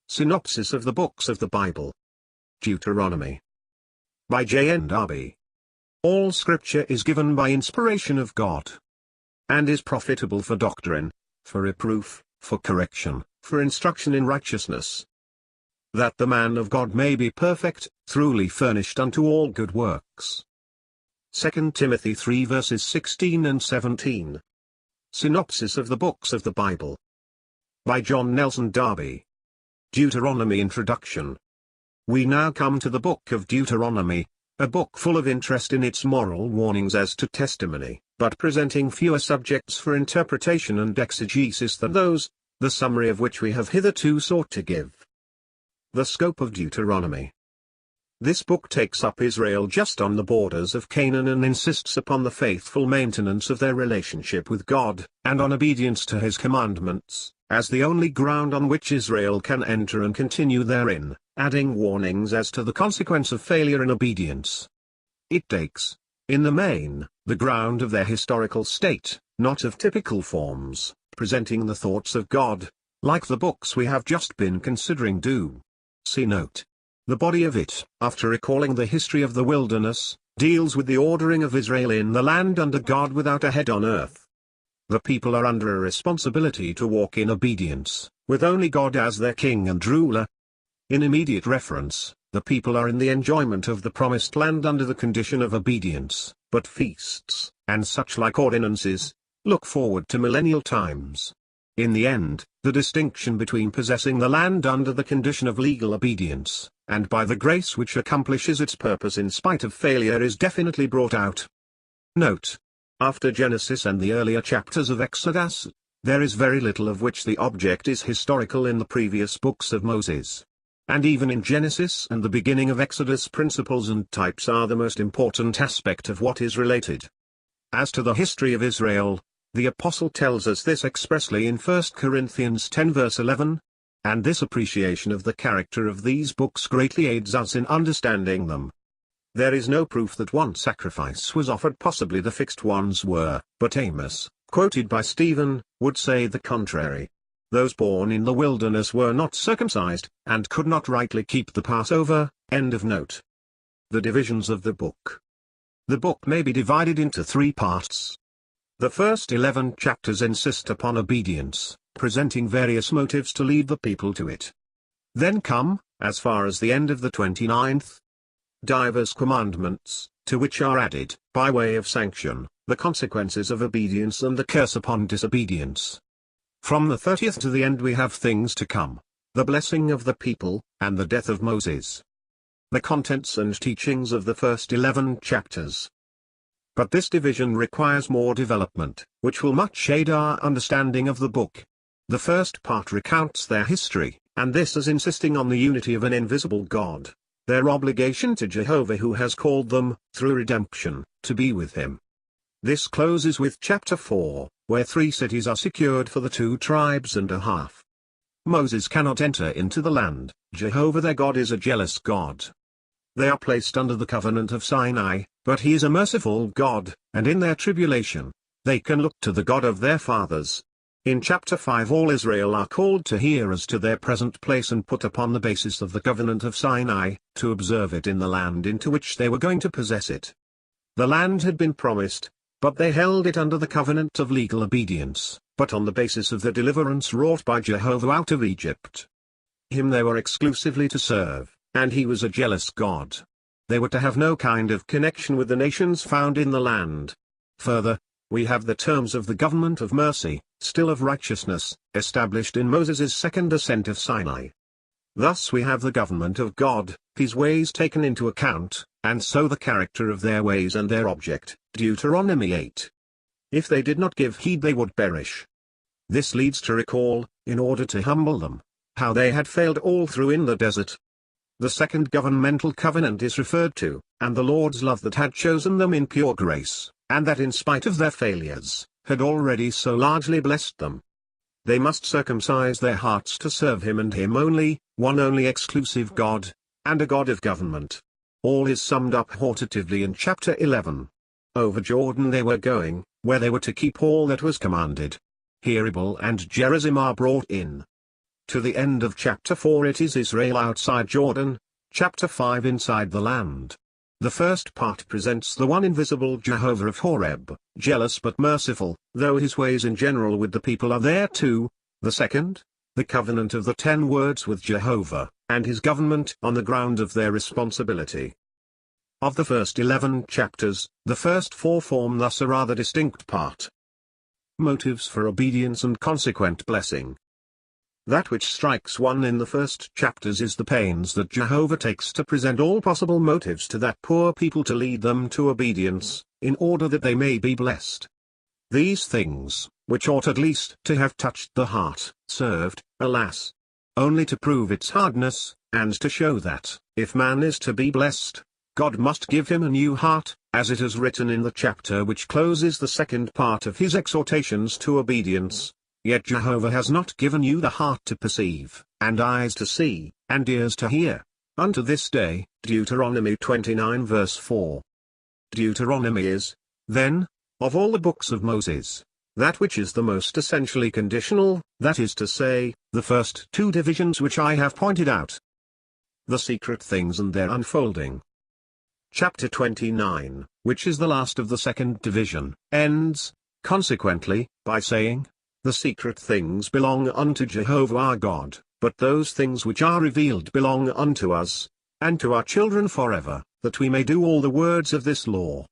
Synopsis of the Books of the Bible. Deuteronomy. By J.N. Darby. All Scripture is given by inspiration of God, and is profitable for doctrine, for reproof, for correction, for instruction in righteousness, that the man of God may be perfect, truly furnished unto all good works. 2 Timothy 3 verses 16 and 17. Synopsis of the Books of the Bible. By John Nelson Darby. Deuteronomy Introduction. We now come to the book of Deuteronomy, a book full of interest in its moral warnings as to testimony, but presenting fewer subjects for interpretation and exegesis than those, the summary of which we have hitherto sought to give. The scope of Deuteronomy. This book takes up Israel just on the borders of Canaan and insists upon the faithful maintenance of their relationship with God, and on obedience to His commandments, as the only ground on which Israel can enter and continue therein, adding warnings as to the consequence of failure in obedience. It takes, in the main, the ground of their historical state, not of typical forms, presenting the thoughts of God, like the books we have just been considering do. See note. The body of it, after recalling the history of the wilderness, deals with the ordering of Israel in the land under God without a head on earth. The people are under a responsibility to walk in obedience, with only God as their king and ruler. In immediate reference, the people are in the enjoyment of the promised land under the condition of obedience, but feasts, and such like ordinances, look forward to millennial times. In the end, the distinction between possessing the land under the condition of legal obedience, and by the grace which accomplishes its purpose in spite of failure is definitely brought out. Note. After Genesis and the earlier chapters of Exodus, there is very little of which the object is historical in the previous books of Moses. And even in Genesis and the beginning of Exodus, principles and types are the most important aspect of what is related. As to the history of Israel, the Apostle tells us this expressly in 1 Corinthians 10 verse 11, and this appreciation of the character of these books greatly aids us in understanding them. There is no proof that one sacrifice was offered, possibly the fixed ones were, but Amos, quoted by Stephen, would say the contrary. Those born in the wilderness were not circumcised, and could not rightly keep the Passover. End of note. The divisions of the book. The book may be divided into 3 parts. The first 11 chapters insist upon obedience, presenting various motives to lead the people to it. Then come, as far as the end of the 29th, divers commandments, to which are added, by way of sanction, the consequences of obedience and the curse upon disobedience. From the 30th to the end we have things to come, the blessing of the people, and the death of Moses. The contents and teachings of the first 11 chapters. But this division requires more development, which will much aid our understanding of the book. The first part recounts their history, and this as insisting on the unity of an invisible God, their obligation to Jehovah who has called them, through redemption, to be with Him. This closes with chapter 4, where 3 cities are secured for the 2 tribes and a half. Moses cannot enter into the land, Jehovah their God is a jealous God. They are placed under the covenant of Sinai, but He is a merciful God, and in their tribulation, they can look to the God of their fathers. In chapter 5 all Israel are called to hear as to their present place and put upon the basis of the covenant of Sinai, to observe it in the land into which they were going to possess it. The land had been promised, but they held it under the covenant of legal obedience, but on the basis of the deliverance wrought by Jehovah out of Egypt. Him they were exclusively to serve, and He was a jealous God. They were to have no kind of connection with the nations found in the land. Further, we have the terms of the government of mercy, still of righteousness, established in Moses' second ascent of Sinai. Thus we have the government of God, His ways taken into account, and so the character of their ways and their object, Deuteronomy 8. If they did not give heed they would perish. This leads to recall, in order to humble them, how they had failed all through in the desert. The second governmental covenant is referred to, and the Lord's love that had chosen them in pure grace, and that in spite of their failures, had already so largely blessed them. They must circumcise their hearts to serve Him and Him only, one only exclusive God, and a God of government. All is summed up authoritatively in chapter 11. Over Jordan they were going, where they were to keep all that was commanded. Here Abel and Gerizim are brought in. to the end of chapter 4 it is Israel outside Jordan, chapter 5 inside the land. The first part presents the one invisible Jehovah of Horeb, jealous but merciful, though his ways in general with the people are there too. The second, the covenant of the 10 words with Jehovah, and his government on the ground of their responsibility. Of the first 11 chapters, the first 4 form thus a rather distinct part. Motives for obedience and consequent blessing. That which strikes one in the first chapters is the pains that Jehovah takes to present all possible motives to that poor people to lead them to obedience, in order that they may be blessed. These things, which ought at least to have touched the heart, served, alas, only to prove its hardness, and to show that, if man is to be blessed, God must give him a new heart, as it is written in the chapter which closes the second part of his exhortations to obedience. Yet Jehovah has not given you the heart to perceive, and eyes to see, and ears to hear, unto this day. Deuteronomy 29 verse 4. Deuteronomy is, then, of all the books of Moses, that which is the most essentially conditional, that is to say, the first 2 divisions which I have pointed out. The secret things and their unfolding. Chapter 29, which is the last of the second division, ends, consequently, by saying, the secret things belong unto Jehovah our God, but those things which are revealed belong unto us, and to our children forever, that we may do all the words of this law.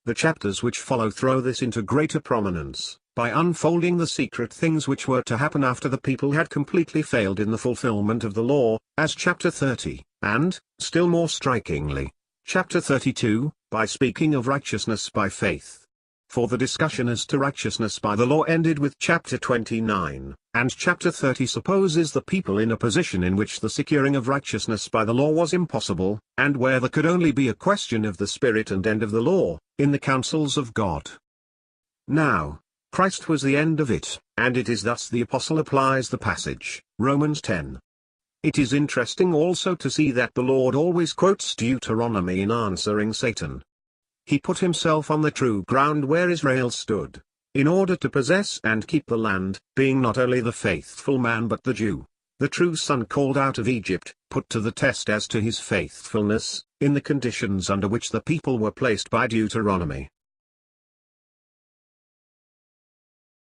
The chapters which follow throw this into greater prominence, by unfolding the secret things which were to happen after the people had completely failed in the fulfillment of the law, as chapter 30, and, still more strikingly, chapter 32, by speaking of righteousness by faith. For the discussion as to righteousness by the law ended with chapter 29, and chapter 30 supposes the people in a position in which the securing of righteousness by the law was impossible, and where there could only be a question of the spirit and end of the law, in the counsels of God. Now, Christ was the end of it, and it is thus the apostle applies the passage, Romans 10. It is interesting also to see that the Lord always quotes Deuteronomy in answering Satan. He put himself on the true ground where Israel stood, in order to possess and keep the land, being not only the faithful man but the Jew, the true son called out of Egypt, put to the test as to his faithfulness, in the conditions under which the people were placed by Deuteronomy.